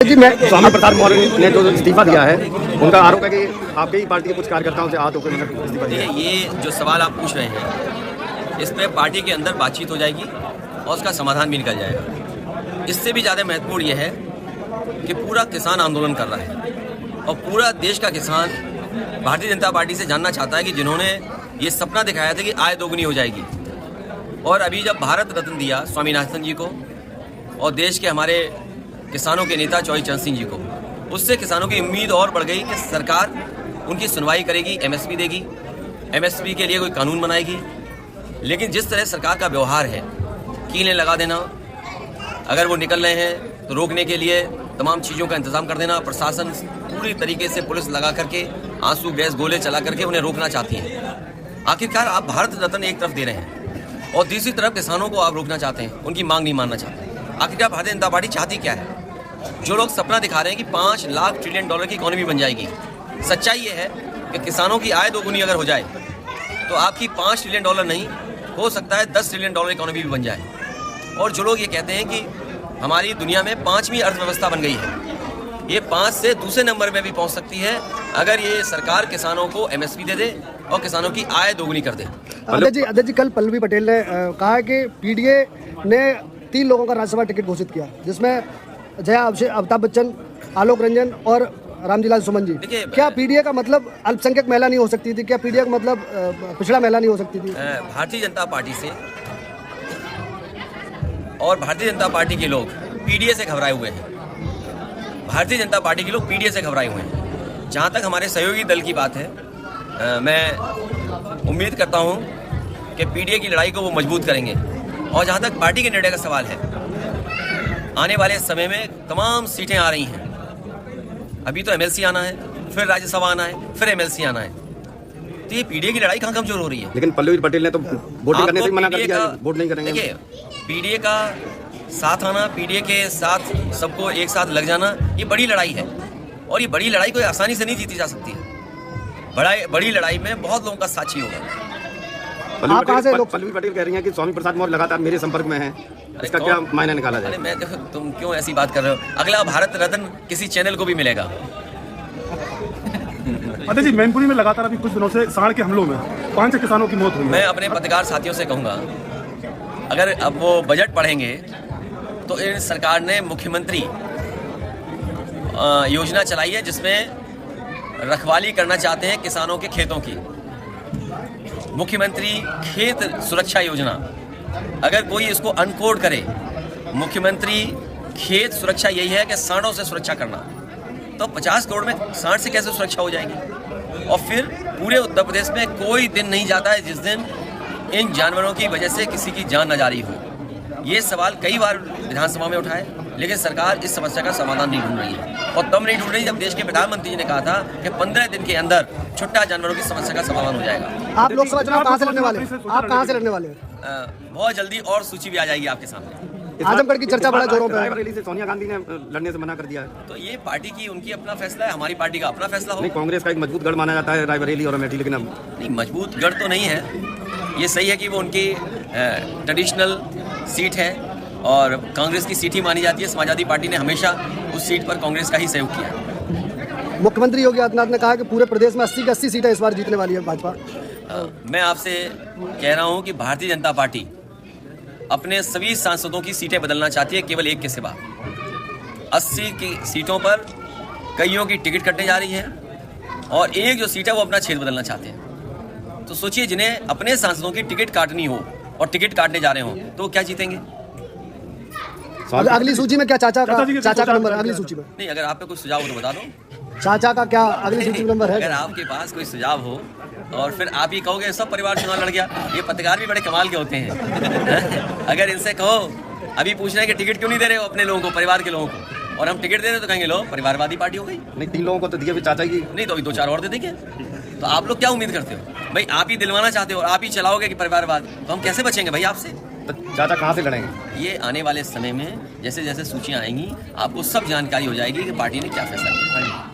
जी मैं स्वामी प्रसाद मौर्य ने जो इस्तीफा दिया है, उनका आरोप है कि आपकी ही पार्टी के कुछ कार्यकर्ताओं से हाथ होकर इस्तीफा दिया है। ये जो सवाल आप पूछ रहे हैं, इस पर पार्टी के अंदर बातचीत हो जाएगी और उसका समाधान भी निकल जाएगा। इससे भी ज़्यादा महत्वपूर्ण ये है कि पूरा किसान आंदोलन कर रहा है और पूरा देश का किसान भारतीय जनता पार्टी से जानना चाहता है कि जिन्होंने ये सपना दिखाया था कि आय दोगुनी हो जाएगी, और अभी जब भारत रत्न दिया स्वामीनाथन जी को और देश के हमारे किसानों के नेता चौधरी चरण सिंह जी को, उससे किसानों की उम्मीद और बढ़ गई कि सरकार उनकी सुनवाई करेगी, एमएसपी देगी, एमएसपी के लिए कोई कानून बनाएगी। लेकिन जिस तरह सरकार का व्यवहार है, कीलें लगा देना, अगर वो निकल रहे हैं तो रोकने के लिए तमाम चीज़ों का इंतजाम कर देना, प्रशासन पूरी तरीके से पुलिस लगा करके आंसू गैस गोले चला करके उन्हें रोकना चाहती है। आखिरकार आप भारत रत्न एक तरफ दे रहे हैं और दूसरी तरफ किसानों को आप रोकना चाहते हैं, उनकी मांग नहीं मानना चाहते। आखिरकार भारतीय जनता पार्टी चाहती क्या है? जो लोग सपना दिखा रहे हैं कि 5 लाख ट्रिलियन डॉलर की इकोनॉमी बन जाएगी, सच्चाई ये है कि किसानों की आय दोगुनी अगर हो जाए तो आपकी 5 ट्रिलियन डॉलर नहीं, हो सकता है 10 ट्रिलियन डॉलर इकोनॉमी भी बन जाए। और जो लोग ये कहते हैं कि हमारी दुनिया में 5वीं अर्थव्यवस्था बन गई है, ये 5 से दूसरे नंबर में भी पहुंच सकती है अगर ये सरकार किसानों को एमएसपी दे दे और किसानों की आय दोगुनी कर दे। अध्यक्ष जी कल पल्लवी पटेल ने कहा है कि पीडीए ने 3 लोगों का राज्यसभा टिकट घोषित किया, जिसमें जया अमिताभ बच्चन, आलोक रंजन और रामजीलाल सुमन जी। क्या पीडीए का मतलब अल्पसंख्यक महिला नहीं हो सकती थी? क्या पीडीए का मतलब पिछड़ा महिला नहीं हो सकती थी? भारतीय जनता पार्टी से और भारतीय जनता पार्टी के लोग पीडीए से घबराए हुए हैं। भारतीय जनता पार्टी के लोग पीडीए से घबराए हुए हैं। जहाँ तक हमारे सहयोगी दल की बात है, मैं उम्मीद करता हूँ कि पीडीए की लड़ाई को वो मजबूत करेंगे। और जहाँ तक पार्टी के निर्णय का सवाल है, आने वाले समय में तमाम सीटें आ रही हैं। अभी तो एमएलसी आना है, फिर राज्यसभा आना है, फिर एमएलसी आना है, तो ये पीडीए की लड़ाई कहाँ कमजोर हो रही है? लेकिन पल्लवी पटेल ने तो वोटिंग करने से मना कर दिया, वोट नहीं करेंगे। देखिए, पीडीए का साथ आना, पीडीए के साथ सबको एक साथ लग जाना, ये बड़ी लड़ाई है और ये बड़ी लड़ाई कोई आसानी से नहीं जीती जा सकती है। बड़ी लड़ाई में बहुत लोगों का साथ चाहिए होगा। पल्लवी पटेल कह रही हैं कि स्वामी प्रसाद मौर्य लगातार मेरे संपर्क में हैं, इसका क्या मायने निकाला जाए? मैं देखो, तुम क्यों ऐसी बात कर रहे हो? अगला भारत रत्न किसी चैनल को भी मिलेगा। अध्यक्ष जी, मैनपुरी में लगातार अभी कुछ दिनों से सांड के हमलों में 5 किसानों की मौत हुई है। मैं अपने पत्रकार साथियों से कहूँगा, अगर अब वो बजट पढ़ेंगे तो इन सरकार ने मुख्यमंत्री योजना चलाई है जिसमें रखवाली करना चाहते हैं किसानों के खेतों की। मुख्यमंत्री खेत सुरक्षा योजना, अगर कोई इसको अनकोड करे, मुख्यमंत्री खेत सुरक्षा यही है कि सांडों से सुरक्षा करना, तो 50 करोड़ में सांड से कैसे सुरक्षा हो जाएगी? और फिर पूरे उत्तर प्रदेश में कोई दिन नहीं जाता है जिस दिन इन जानवरों की वजह से किसी की जान न जा रही हो। ये सवाल कई बार विधानसभा में उठाए, लेकिन सरकार इस समस्या का समाधान नहीं ढूंढ रही है। और तब नहीं ढूंढ रही जब देश के प्रधानमंत्री जी ने कहा था कि 15 दिन के अंदर छुट्टा जानवरों की समस्या का समाधान हो जाएगा। आप लोकसभा चुनाव कहाँ से लड़ने वाले हैं? आप कहाँ से लड़ने वाले हैं? बहुत जल्दी और सूची भी आ जाएगी आपके सामने। आजमगढ़ की चर्चा बड़ा जोरों पे है। रैली से सोनिया गांधी ने लड़ने से मना कर दिया है। तो ये पार्टी की, उनकी अपना फैसला है, हमारी पार्टी का अपना फैसला हो। नहीं, कांग्रेस का एक मजबूत गढ़ माना जाता है रायबरेली और अमेठी, लेकिन अब नहीं, मजबूत गढ़ तो नहीं है। ये सही है कि वो उनकी ट्रेडिशनल सीट है और कांग्रेस की सीट ही मानी जाती है। समाजवादी पार्टी ने हमेशा उस सीट पर कांग्रेस का ही सहयोग किया। मुख्यमंत्री योगी आदित्यनाथ ने कहा कि पूरे प्रदेश में 80 की 80 सीटें इस बार जीतने वाली है भाजपा। मैं आपसे कह रहा हूं कि भारतीय जनता पार्टी अपने सभी सांसदों की सीटें बदलना चाहती है, केवल एक के सिवा। 80 की सीटों पर कईयों की टिकट कटने जा रही है और एक जो सीट है वो अपना क्षेत्र बदलना चाहते हैं। तो सोचिए, जिन्हें अपने सांसदों की टिकट काटनी हो और टिकट काटने जा रहे हो तो वो क्या जीतेंगे? अगली सूची में क्या चाचा का नंबर है? अगली सूची में नहीं, अगर आप पे कुछ सुझाव हो तो बता दो। चाचा का क्या अगली सूची में नंबर है? अगर आपके पास कोई सुझाव हो और फिर आप ही कहोगे सब परिवार चुनाव लड़ गया, ये पत्रकार भी बड़े कमाल के होते हैं। अगर इनसे कहो, अभी पूछ रहे हैं कि टिकट क्यों नहीं दे रहे हो अपने लोगों को, परिवार के लोगों को, और हम टिकट दे रहे तो कहेंगे लो परिवारवादी पार्टी हो गई। नहीं, 3 लोगों को तो दिया भी चाचा की, नहीं तो अभी 2-4 और दे देंगे। तो आप लोग क्या उम्मीद करते हो भाई? आप ही दिलवाना चाहते हो और आप ही चलाओगे कि परिवारवाद, तो हम कैसे बचेंगे भाई आपसे? तो चाचा कहाँ से लड़ेंगे? ये आने वाले समय में जैसे जैसे सूचियां आएंगी आपको सब जानकारी हो जाएगी कि पार्टी ने क्या फैसला किया।